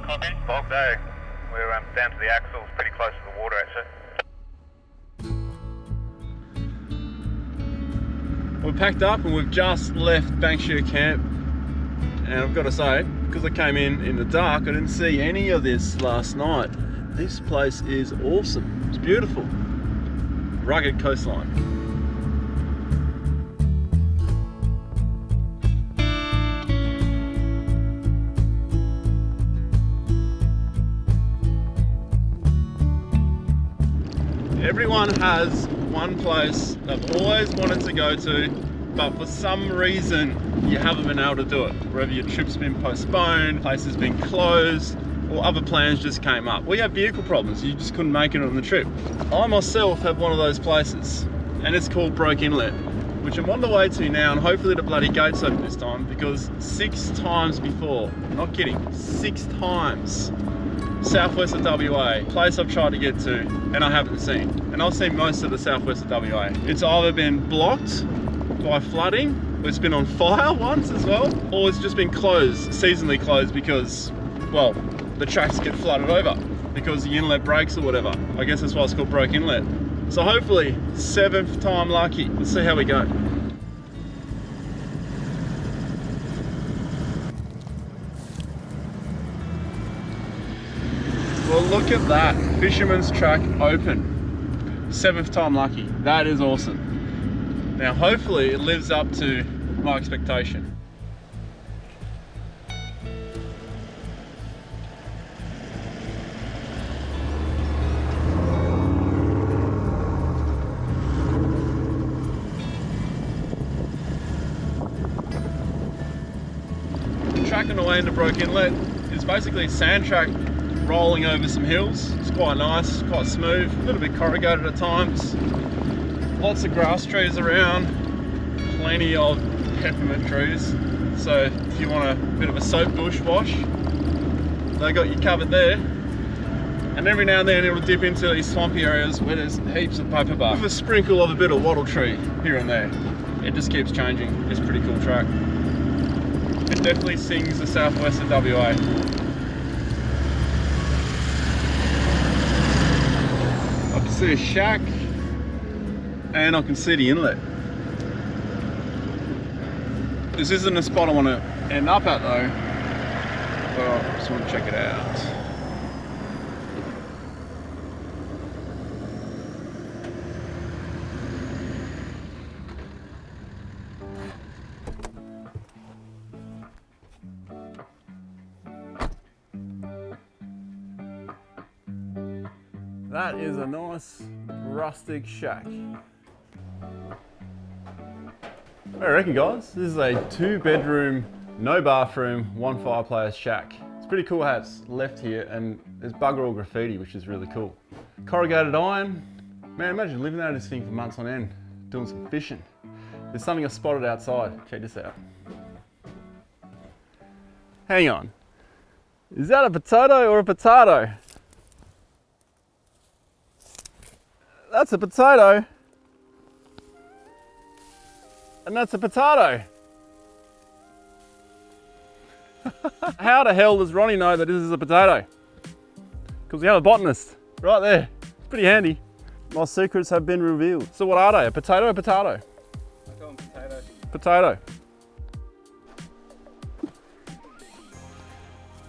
Copy. Bog day. We're down to the axles, pretty close to the water actually. We're packed up and we've just left Bankshire Camp, and I've got to say, because I came in the dark, I didn't see any of this last night. This place is awesome. It's beautiful. Rugged coastline. Everyone has one place they've always wanted to go to, but for some reason you haven't been able to do it. Whether your trip's been postponed, place has been closed, or other plans just came up. We have vehicle problems, you just couldn't make it on the trip. I myself have one of those places, and it's called Broke Inlet, which I'm on the way to now, and hopefully the bloody gate's open this time, because 6 times before, not kidding, 6 times, southwest of WA, place I've tried to get to and I haven't seen. And I've seen most of the southwest of WA. It's either been blocked by flooding, or it's been on fire once as well, or it's just been closed, seasonally closed, because, well, the tracks get flooded over because the inlet breaks or whatever. I guess that's why it's called Broke Inlet. So hopefully, 7th time lucky. Let's see how we go. Well, look at that, Fisherman's Track open. 7th time lucky, that is awesome. Now hopefully it lives up to my expectation. Tracking away into Broke Inlet is basically a sand track rolling over some hills. It's quite nice, quite smooth, a little bit corrugated at times. Lots of grass trees around, plenty of peppermint trees. So if you want a bit of a soap bush wash, they got you covered there. And every now and then it'll dip into these swampy areas where there's heaps of paperbark with a sprinkle of a bit of wattle tree here and there. It just keeps changing. It's a pretty cool track. It definitely sings the southwest of WA. I can see a shack and I can see the inlet. This isn't a spot I want to end up at though, but I just want to check it out. That is a nice rustic shack. I reckon, guys, this is a 2-bedroom, no bathroom, 1 fireplace shack. It's pretty cool how it's left here, and there's bugger all graffiti, which is really cool. Corrugated iron. Man, imagine living out of this thing for months on end, doing some fishing. There's something I spotted outside. Check this out. Hang on. Is that a potato or a potato? That's a potato. And that's a potato. How the hell does Ronny know that this is a potato? Because we have a botanist right there. It's pretty handy. My secrets have been revealed. So what are they? A potato or potato? I call them potato. Potato.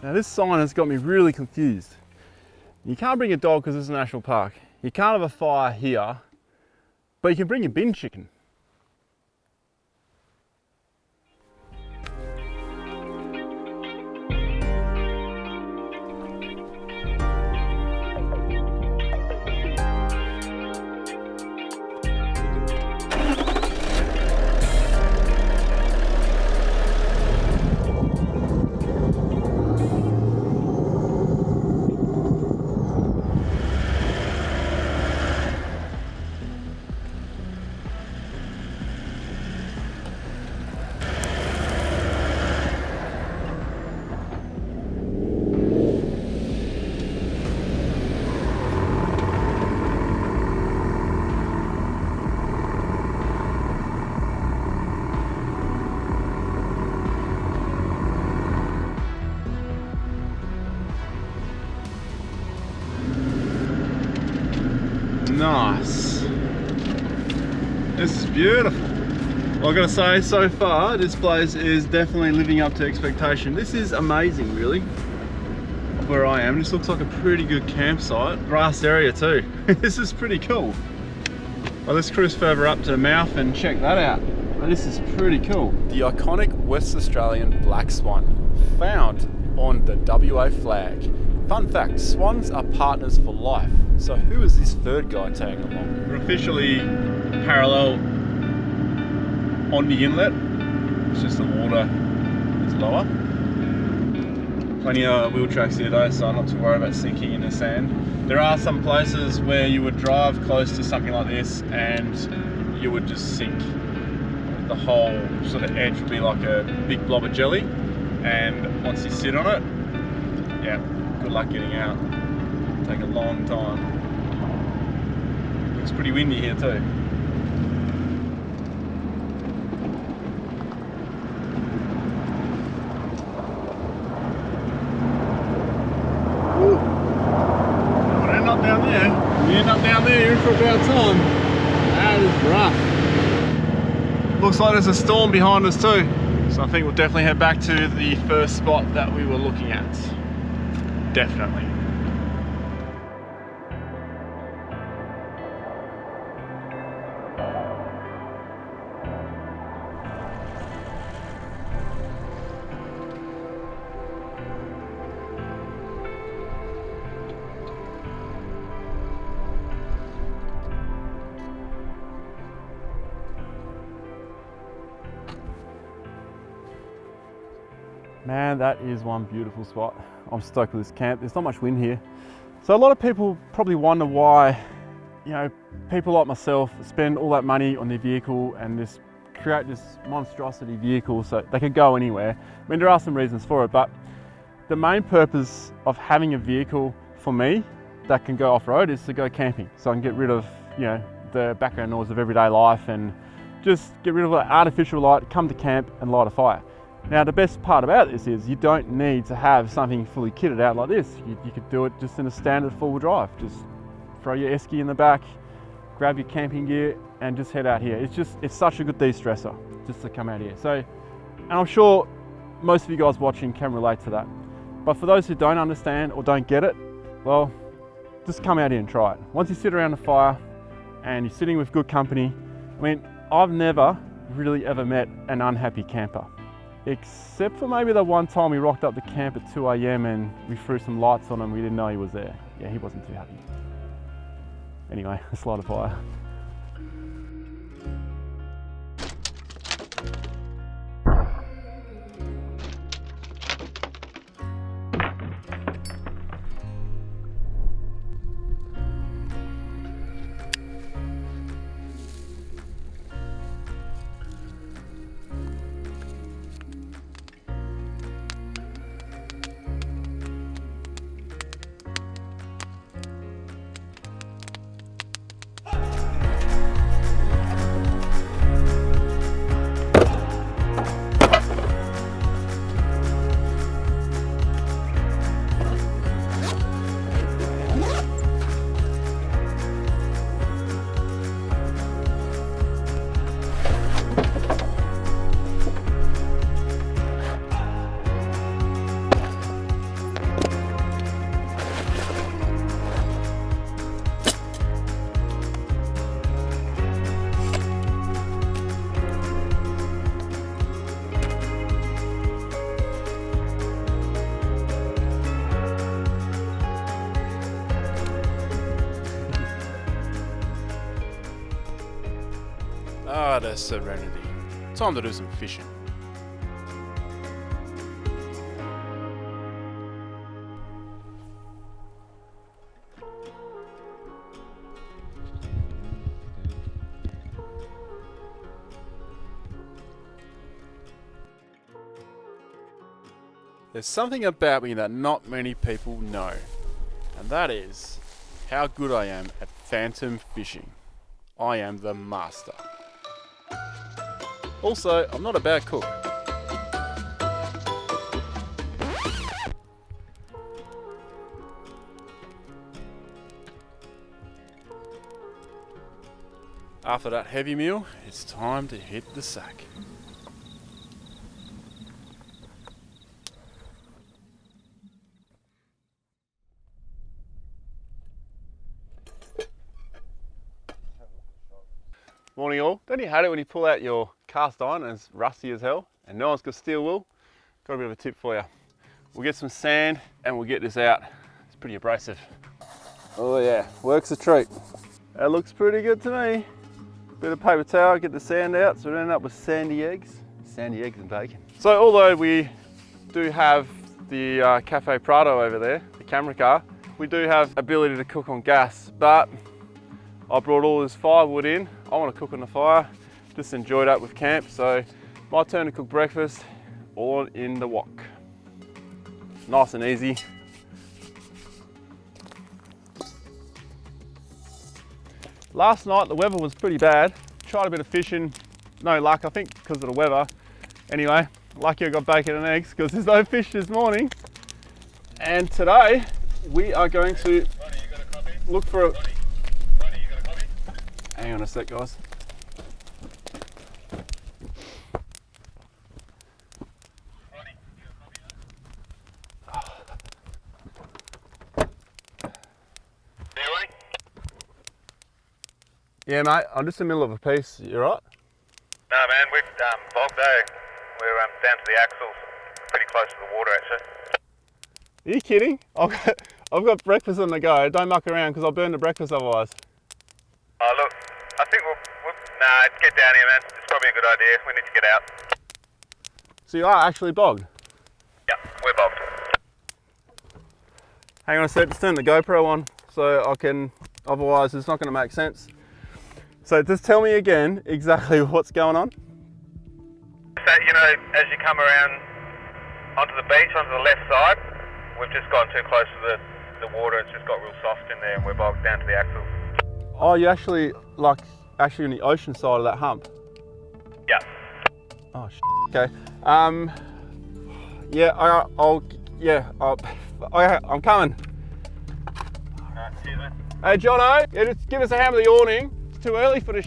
Now this sign has got me really confused. You can't bring a dog because it's a national park. You can't have a fire here, but you can bring your bin chicken. nice. This is beautiful. Well, I've got to say, so far, this place is definitely living up to expectation. This is amazing, really, where I am. This looks like a pretty good campsite. Grass area too. This is pretty cool. Well, let's cruise further up to the mouth and check that out. Well, this is pretty cool. The iconic West Australian black swan, found on the WA flag. Fun fact, swans are partners for life. So who is this third guy tagging along? We're officially parallel on the inlet. It's just the water is lower. Plenty of wheel tracks here though, so I'm not too worried about sinking in the sand. There are some places where you would drive close to something like this and you would just sink. The whole sort of edge would be like a big blob of jelly, and once you sit on it, yeah, good luck getting out. It'll take a long time. Looks pretty windy here too. You end up down there, you're in for a bad time. That is rough. Looks like there's a storm behind us too. So I think we'll definitely head back to the first spot that we were looking at. Definitely. Man, that is one beautiful spot. I'm stoked with this camp. There's not much wind here. So a lot of people probably wonder why, you know, people like myself spend all that money on their vehicle and just create this monstrosity vehicle so they can go anywhere. I mean, there are some reasons for it, but the main purpose of having a vehicle for me that can go off-road is to go camping. So I can get rid of, you know, the background noise of everyday life and just get rid of that artificial light, come to camp and light a fire. Now, the best part about this is you don't need to have something fully kitted out like this. You could do it just in a standard four-wheel drive. Just throw your esky in the back, grab your camping gear and just head out here. It's such a good de-stressor just to come out here. So, and I'm sure most of you guys watching can relate to that. But for those who don't understand or don't get it, well, just come out here and try it. Once you sit around the fire and you're sitting with good company, I mean, I've never really ever met an unhappy camper. Except for maybe the one time we rocked up the camp at 2 AM and we threw some lights on him, we didn't know he was there. Yeah, he wasn't too happy. Anyway, let's light a fire. Ah, the serenity. Time to do some fishing. There's something about me that not many people know, and that is how good I am at phantom fishing. I am the master. Also, I'm not a bad cook. After that heavy meal, it's time to hit the sack. Morning all. Don't you hate it when you pull out your cast iron and it's rusty as hell and no one's got steel wool? Got a bit of a tip for you. We'll get some sand and we'll get this out. It's pretty abrasive. Oh yeah, works a treat. That looks pretty good to me. Bit of paper towel, get the sand out so we don't end up with sandy eggs and bacon. So although we do have the Cafe Prado over there, the camera car, we do have ability to cook on gas, but I brought all this firewood in. I want to cook on the fire, just enjoy that with camp. So my turn to cook breakfast, all in the wok. Nice and easy. Last night the weather was pretty bad. Tried a bit of fishing, no luck, I think because of the weather. Anyway, lucky I got bacon and eggs because there's no fish this morning. And today we are going to look for a... Hang on a sec, guys. Yeah, mate, I'm just in the middle of a piece. You right? No, man, we've bogged though. We're down to the axles, pretty close to the water actually. Are you kidding? I've got breakfast on the go. Don't muck around because I'll burn the breakfast otherwise. Oh, look, I think we'll nah, get down here, man. It's probably a good idea. We need to get out. So you are actually bogged? Yep, we're bogged. Hang on a sec, just turn the GoPro on so I can, otherwise it's not going to make sense. So just tell me again exactly what's going on. So, you know, as you come around onto the beach, onto the left side, we've just gotten too close to the water. It's just got real soft in there and we're bogged down to the axles. Oh, you're actually actually on the ocean side of that hump? Yeah. Oh, okay. Yeah, I'm coming. Alright, see you then. Hey, Jono, yeah, just give us a hand with the awning. It's too early for this.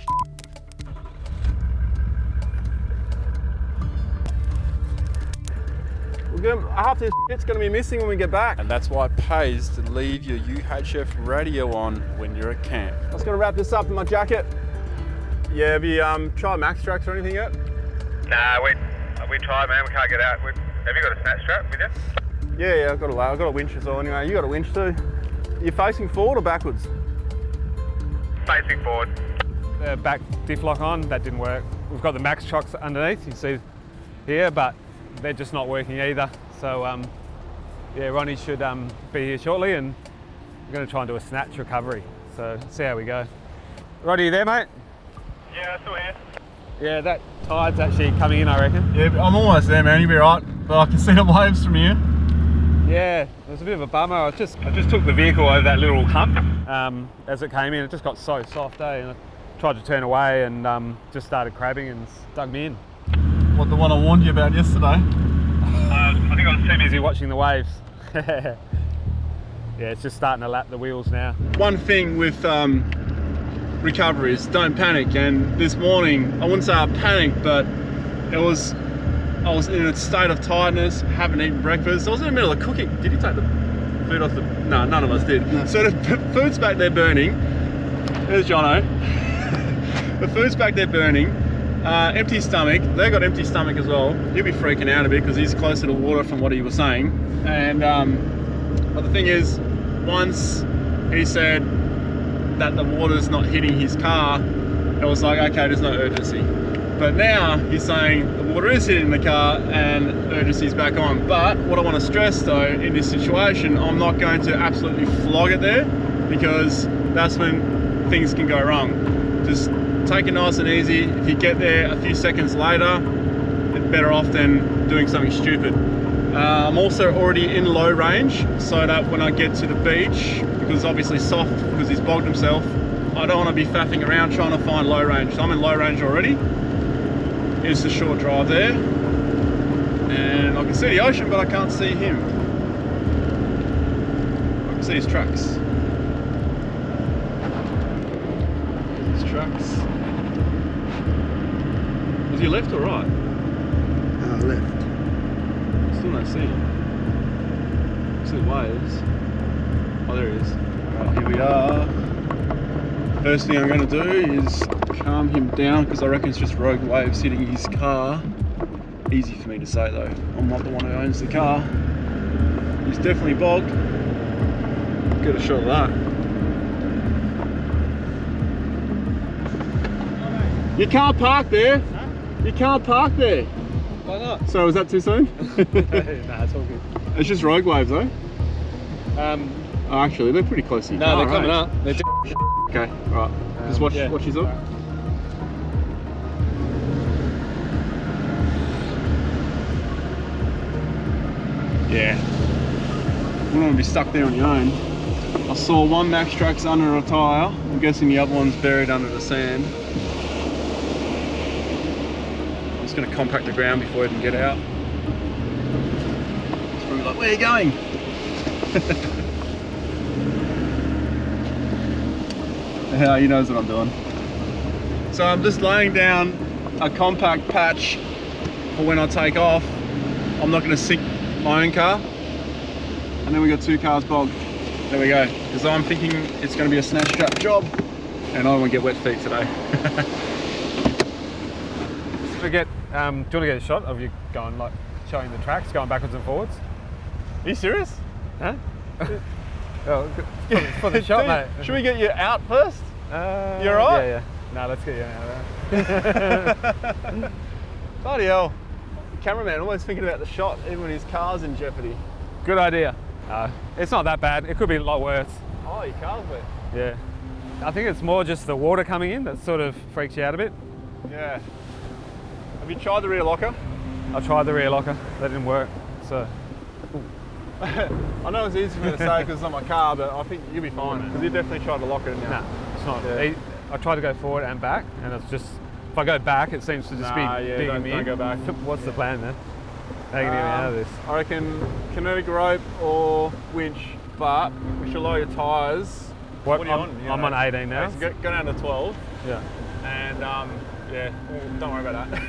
Half this shit's going to be missing when we get back. And that's why it pays to leave your UHF radio on when you're at camp. I was going to wrap this up in my jacket. Yeah, have you tried max tracks or anything yet? Nah, we tried, man. We can't get out. Have you got a snatch strap with you? Yeah, I've got a winch as well anyway. You got a winch too. You're facing forward or backwards? Facing forward. The back diff lock on, that didn't work. We've got the max chocks underneath, you see here, but they're just not working either. So yeah, Ronny should be here shortly and we're going to try and do a snatch recovery. So see how we go. Ronny, you there, mate? Yeah, still here. Yeah, that tide's actually coming in, I reckon. Yeah, I'm almost there, man. You'll be right. But I can see the waves from here. Yeah, it was a bit of a bummer. I just took the vehicle over that little hump as it came in. It just got so soft, and I tried to turn away and just started crabbing and dug me in. What, the one I warned you about yesterday? I think I was too busy watching the waves. Yeah, it's just starting to lap the wheels now. One thing with recovery is don't panic. And this morning, I wouldn't say I panicked, but I was in a state of tiredness, haven't eaten breakfast. I was in the middle of cooking. Did you take the food off the... No, none of us did. No. So the food's back there burning. There's Jono. The food's back there burning. Empty stomach. They got empty stomach as well. He'll be freaking out a bit because he's closer to water from what he was saying. And but the thing is, once he said that the water's not hitting his car, it was like, okay, there's no urgency. But now he's saying the water is hitting the car and urgency's back on. But what I want to stress though, in this situation, I'm not going to absolutely flog it there because that's when things can go wrong. Just take it nice and easy. If you get there a few seconds later, it's better off than doing something stupid. I'm also already in low range so that when I get to the beach, because it's obviously soft because he's bogged himself, I don't want to be faffing around trying to find low range. So I'm in low range already. It's a short drive there. And I can see the ocean, but I can't see him. I can see his trucks. His trucks. Was he left or right? Left. Still no scene. See waves. Oh, there he is. Alright, here we are. First thing I'm going to do is calm him down because I reckon it's just rogue waves hitting his car. Easy for me to say though. I'm not the one who owns the car. He's definitely bogged. Get a shot of that. You can't park there. Huh? You can't park there. Why not? So was that too soon? Nah, it's all good. It's just rogue waves though. Oh, actually, they're pretty close to you. No, they're coming up. They're Okay, right. Just watch his up. Yeah. You don't want to be stuck there on your own. I saw one Max Trax under a tyre. I'm guessing the other one's buried under the sand. I'm just going to compact the ground before I can get out. It's probably like, where are you going? Yeah, he knows what I'm doing. So I'm just laying down a compact patch for when I take off. I'm not going to sink my own car. And then we got 2 cars bogged. There we go. Because I'm thinking it's going to be a snatch strap job. And I don't want to get wet feet today. do you want to get a shot of you going, like, showing the tracks, going backwards and forwards? Are you serious? Huh? Oh, for the shot, mate. Should we get you out first? You alright? Yeah. No, let's get you out there. Bloody hell. The cameraman always thinking about the shot even when his car's in jeopardy. Good idea. It's not that bad. It could be a lot worse. Oh, your car's wet. Yeah. I think it's more just the water coming in that sort of freaks you out a bit. Yeah. Have you tried the rear locker? I tried the rear locker. That didn't work. So. I know it's easy for me to say because it's not my car, but I think you'll be fine because you definitely tried to lock it in now. Nah, it's not. Yeah. I tried to go forward and back, and it's just, if I go back, it seems to just be digging me in. Don't go back. What's the plan then? How are you going to get out of this? I reckon kinetic rope or winch, but we should lower your tyres. What are you on? I'm on 18 now. So go down to 12. Yeah. And don't worry about that.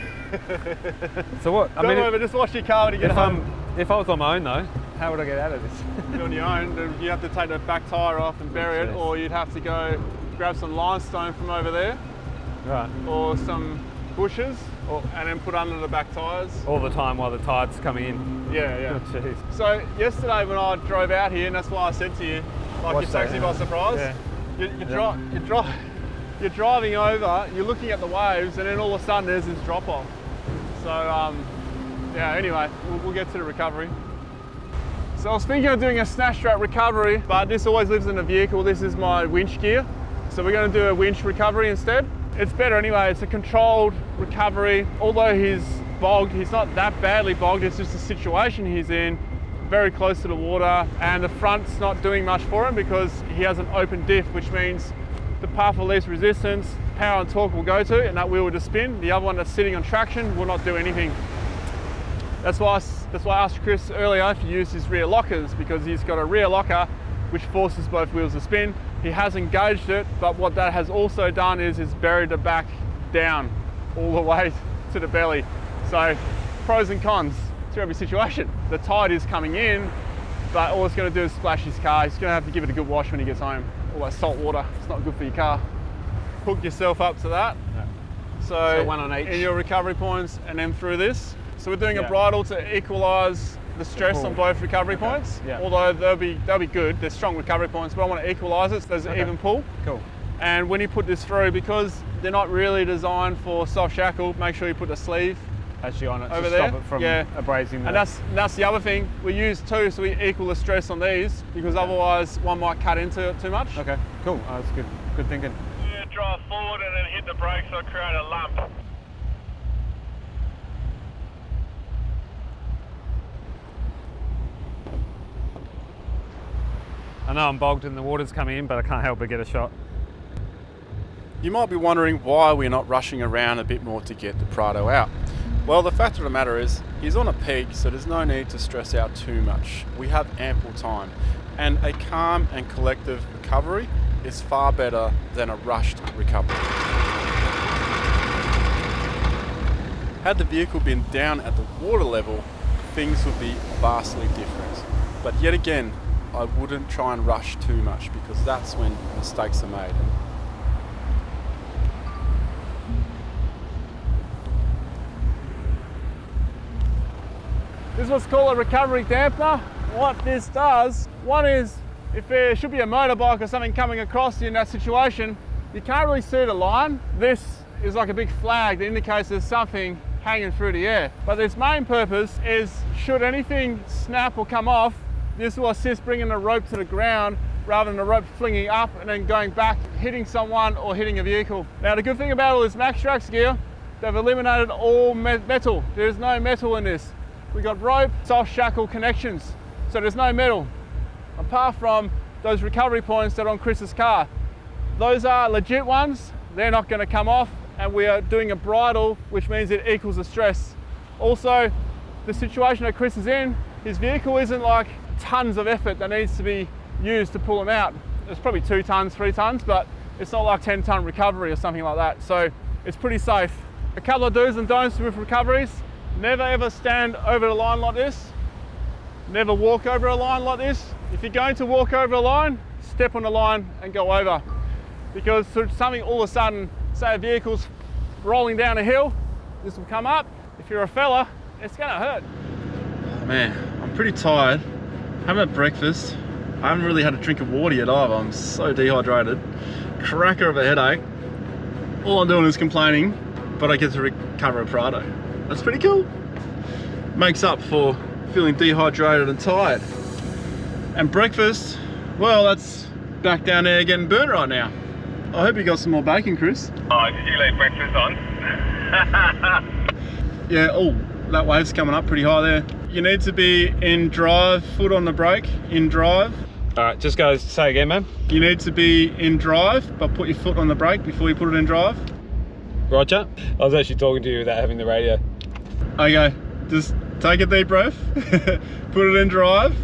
So what? Don't worry, but just wash your car when you get home. If I was on my own though, how would I get out of this? If you're on your own, then you have to take the back tyre off and bury it, or you'd have to go grab some limestone from over there, Right. or some bushes, and then put under the back tyres. All the time while the tide's coming in. Yeah. Oh, jeez. So yesterday when I drove out here, and that's why I said to you, like Watch you taxi that, by surprise. Yeah. You're driving over, you're looking at the waves, and then all of a sudden there's this drop off. So anyway, we'll get to the recovery. So I was thinking of doing a snatch strap recovery, but this always lives in the vehicle. This is my winch gear. So we're going to do a winch recovery instead. It's better anyway, it's a controlled recovery. Although he's bogged, he's not that badly bogged, it's just the situation he's in, very close to the water, and the front's not doing much for him because he has an open diff, which means the path of least resistance, power and torque will go to, and that wheel will just spin. The other one that's sitting on traction will not do anything. That's why I asked Chris earlier if he used his rear lockers, because he's got a rear locker which forces both wheels to spin. He has engaged it, but what that has also done is buried the back down all the way to the belly. So pros and cons to every situation. The tide is coming in, but all it's going to do is splash his car. He's going to have to give it a good wash when he gets home. All that salt water, it's not good for your car. Hook yourself up to that. Yeah. So one on each. In your recovery points, and then through this. So we're doing a bridle to equalise the stress on both recovery points. Yeah. Although they'll be good, they're strong recovery points, but I want to equalise it so there's an even pull. Cool. And when you put this through, because they're not really designed for soft shackle, make sure you put the sleeve actually on it over to there. stop it from abrasing. And that's the other thing. We use two so we equal the stress on these, because otherwise one might cut into it too much. Okay, cool. Oh, that's good. Good thinking. Yeah, drive forward and then hit the brakes so create a lump. I know I'm bogged and the water's coming in, but I can't help but get a shot. You might be wondering why we're not rushing around a bit more to get the Prado out. Well, the fact of the matter is, he's on a peg, so there's no need to stress out too much. We have ample time, and a calm and collective recovery is far better than a rushed recovery. Had the vehicle been down at the water level, things would be vastly different. But yet again, I wouldn't try and rush too much because that's when mistakes are made. This is what's called a recovery dampener. What this does, one is if there should be a motorbike or something coming across you in that situation, you can't really see the line. This is like a big flag that indicates there's something hanging through the air. But its main purpose is, should anything snap or come off, this will assist bringing the rope to the ground rather than the rope flinging up and then going back, hitting someone or hitting a vehicle. Now the good thing about all this MaxTrax gear, they've eliminated all metal. There's no metal in this. We got rope, soft shackle connections, so there's no metal. Apart from those recovery points that are on Chris's car. Those are legit ones, they're not going to come off, and we are doing a bridle, which means it equals the stress. Also, the situation that Chris is in, his vehicle isn't like tons of effort that needs to be used to pull him out. It's probably 2 tons, 3 tons, but it's not like 10-ton recovery or something like that, so it's pretty safe. A couple of do's and don'ts with recoveries: never ever stand over the line like this. Never walk over a line like this. If you're going to walk over a line, step on the line and go over. Because something all of a sudden, say a vehicle's rolling down a hill, this will come up. If you're a fella, it's gonna hurt. Man, I'm pretty tired. Haven't had breakfast. I haven't really had a drink of water yet either. I'm so dehydrated. Cracker of a headache. All I'm doing is complaining, but I get to recover a Prado. That's pretty cool. Makes up for feeling dehydrated and tired. And breakfast, well, that's back down there getting burnt right now. I hope you got some more bacon, Chris. Oh, did you leave breakfast on? Yeah, oh, that wave's coming up pretty high there. You need to be in drive, foot on the brake, in drive. All right, just go, say again, man. You need to be in drive, but put your foot on the brake before you put it in drive. Roger. I was actually talking to you without having the radio. Okay, just take a deep breath, put it in drive,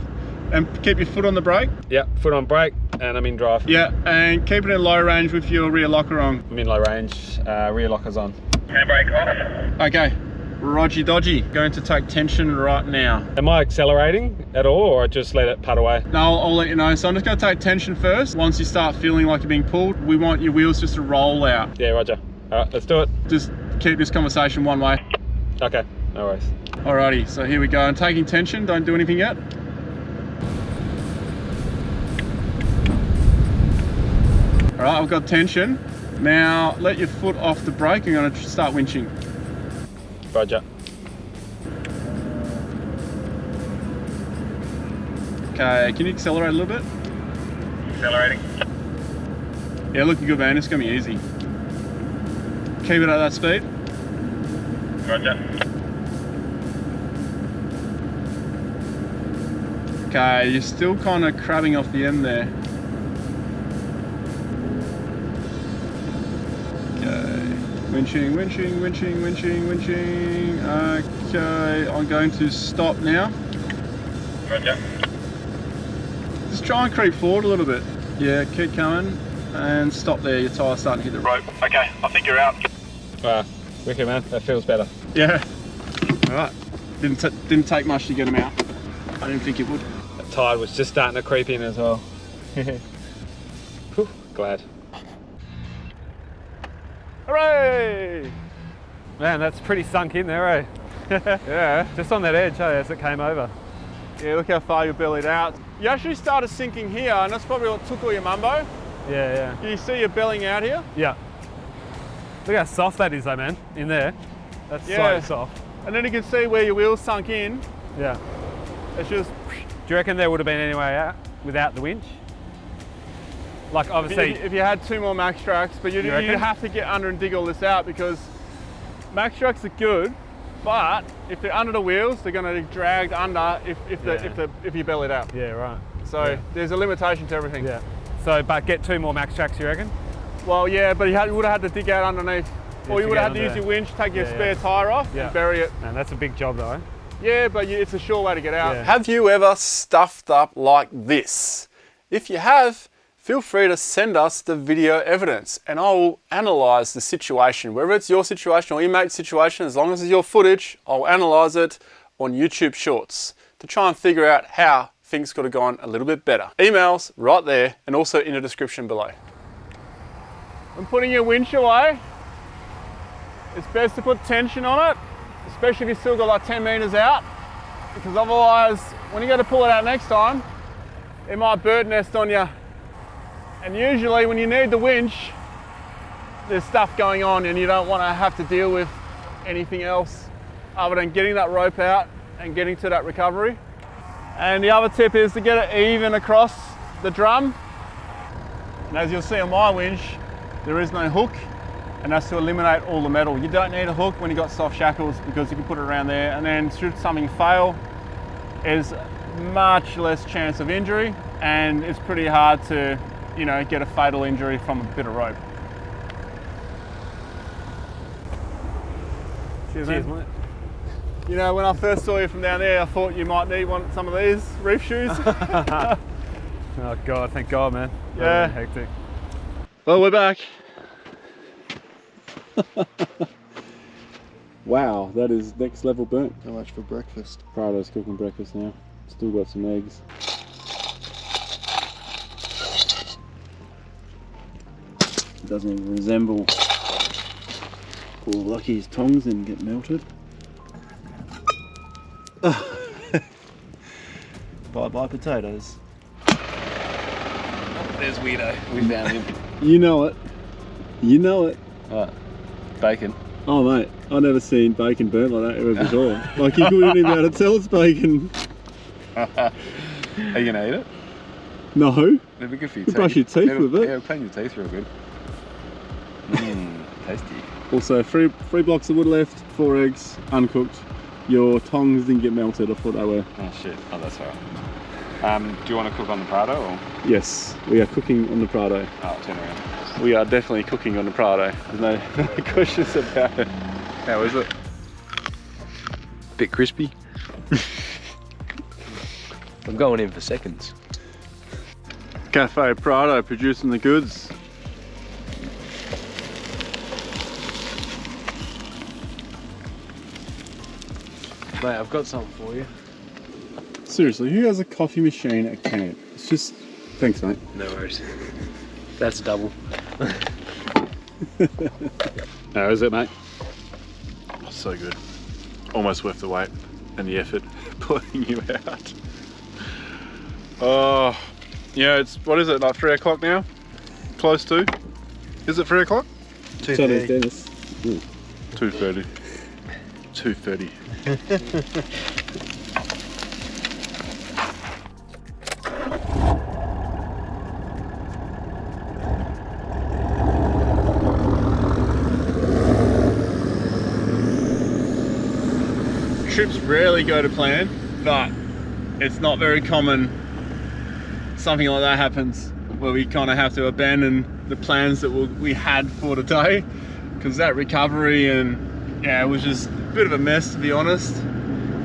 and keep your foot on the brake. Yep, foot on brake, and I'm in drive. Yeah, and keep it in low range with your rear locker on. I'm in low range, rear locker's on. Handbrake off. Okay, Rogy dodgy. Going to take tension right now. Am I accelerating at all, or I just let it putt away? No, I'll let you know. So I'm just going to take tension first. Once you start feeling like you're being pulled, we want your wheels just to roll out. Yeah, roger. All right, let's do it. Just keep this conversation one way. Okay, no worries. Alrighty, so here we go. I'm taking tension, don't do anything yet. Alright, I've got tension. Now let your foot off the brake. I'm going to start winching. Roger. Okay, can you accelerate a little bit? Accelerating. Yeah, looking good, man. It's going to be easy. Keep it at that speed. Roger. Okay, you're still kind of crabbing off the end there. Okay, winching, winching, winching, winching, winching. Okay, I'm going to stop now. Roger. Just try and creep forward a little bit. Yeah, keep coming and stop there. Your tyre's starting to hit the rope. Okay, I think you're out. Wicked, man. That feels better. Yeah. All right. Didn't take much to get him out. I didn't think it would. That tide was just starting to creep in as well. Whew, glad. Hooray! Man, that's pretty sunk in there, eh? Yeah. Just on that edge, hey, as it came over. Yeah, look how far you bellied out. You actually started sinking here, and that's probably what took all your mumbo. Yeah, You see you're bellying out here? yeah. Look how soft that is though, man, in there. That's Yeah. so soft. And then you can see where your wheels sunk in. Yeah. It's just, Do you reckon there would have been any way out without the winch? Like obviously, if you had 2 more MaxTrax, but you'd reckon? have to get under and dig all this out, because MaxTrax are good, but if they're under the wheels, they're going to be dragged under if you belly it out. yeah, right. So Yeah. there's a limitation to everything. Yeah. So, but get 2 more MaxTrax, you reckon? Well, yeah, but you would have had to dig out underneath. Yeah, Or you to would get have had to use under your winch, take your Yeah, spare yeah. tyre off Yeah. and bury it. Man, that's a big job though, eh? Yeah, but it's a sure way to get out. Yeah. Have you ever stuffed up like this? If you have, feel free to send us the video evidence and I'll analyse the situation. Whether it's your situation or your mate's situation, as long as it's your footage, I'll analyse it on YouTube Shorts to try and figure out how things could have gone a little bit better. Emails right there and also in the description below. When putting your winch away, it's best to put tension on it, especially if you've still got like 10 metres out, because otherwise, when you go to pull it out next time, it might bird nest on you. And usually when you need the winch, there's stuff going on and you don't want to have to deal with anything else other than getting that rope out and getting to that recovery. And the other tip is to get it even across the drum. And as you'll see on my winch, there is no hook, and that's to eliminate all the metal. You don't need a hook when you've got soft shackles because you can put it around there, and then should something fail, there's much less chance of injury, and it's pretty hard to, you know, get a fatal injury from a bit of rope. Cheers, mate. You know, when I first saw you from down there, I thought you might need some of these reef shoes. Oh God, thank God, man. Yeah. Really hectic. Well, we're back. Wow, that is next level burnt. How much for breakfast? Prado's cooking breakfast now. Still got some eggs. Doesn't even resemble. Poor Lucky's tongs didn't get melted. Bye bye potatoes. There's Weirdo. We found him. You know it. You know it. What? Bacon. Oh mate, I've never seen bacon burnt like that ever before. Like you couldn't even be able to tell it's bacon. Are you gonna eat it? No. It'd be good for your You teeth. brush your teeth with it. Yeah, it'll clean your teeth real good. Tasty. Also, three blocks of wood left, 4 eggs, uncooked. Your tongs didn't get melted, I thought they were. Oh shit, oh that's alright. Do you want to cook on the Prado or? Yes, we are cooking on the Prado. Oh, turn around. We are definitely cooking on the Prado. There's no questions about it. How is it? Bit crispy. I'm going in for seconds. Cafe Prado producing the goods. Mate, I've got something for you. Seriously, who has a coffee machine at camp? It's just... Thanks, mate. No worries. That's double. How is it, mate? Oh, so good. Almost worth the wait and the effort pulling you out. Oh, yeah, it's, what is it, like 3 o'clock now? Close to? Is it 3 o'clock? 2:30. 2:30. 2:30. Trips rarely go to plan, but it's not very common something like that happens where we kind of have to abandon the plans that we had for the day, because that recovery and yeah, it was just a bit of a mess, to be honest.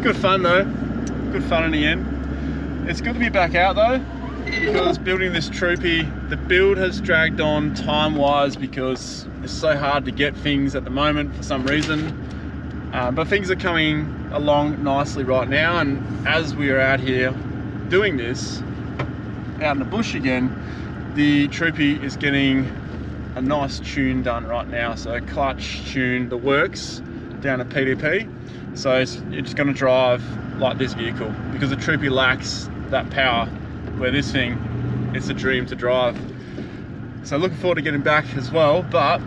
Good fun though, good fun in the end. It's good to be back out though, because building this troopy, the build has dragged on time-wise because it's so hard to get things at the moment for some reason. But things are coming along nicely right now, and as we are out here doing this, out in the bush again, the troopy is getting a nice tune done right now. So clutch tune, the works down at PDP. So it's going to drive like this vehicle, because the troopy lacks that power, where this thing, it's a dream to drive. So looking forward to getting back as well, but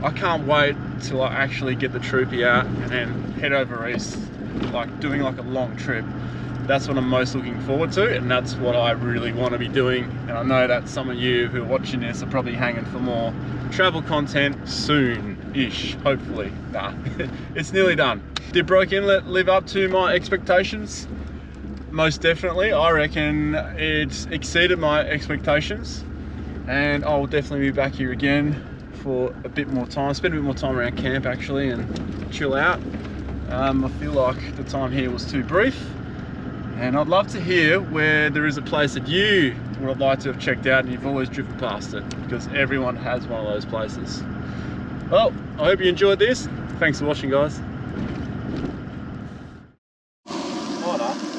I can't wait till I actually get the troopy out and then head over east, like doing like a long trip. That's what I'm most looking forward to, and that's what I really want to be doing. And I know that some of you who are watching this are probably hanging for more travel content soon-ish, hopefully. Nah, it's nearly done. Did Broke Inlet live up to my expectations? Most definitely. I reckon it's exceeded my expectations, and I'll definitely be back here again for a bit more time, spend a bit more time around camp actually, and chill out. I feel like the time here was too brief, And I'd love to hear where there is a place that you would have liked to have checked out and you've always driven past it, because everyone has one of those places. Well, I hope you enjoyed this. Thanks for watching, guys.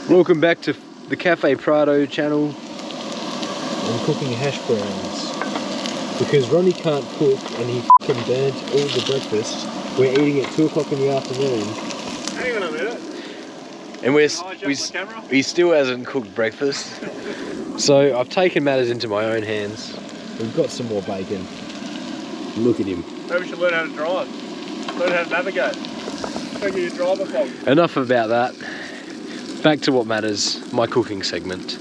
Welcome back to the Cafe Prado channel. I'm cooking hash browns because Ronnie can't cook and he f***ing burnt all the breakfast. We're eating at 2 o'clock in the afternoon. Hang on a minute. And he still hasn't cooked breakfast. So I've taken matters into my own hands. We've got some more bacon. Look at him. Maybe we should learn how to drive. Learn how to navigate. Take your driver fog. Enough about that. Back to what matters, my cooking segment.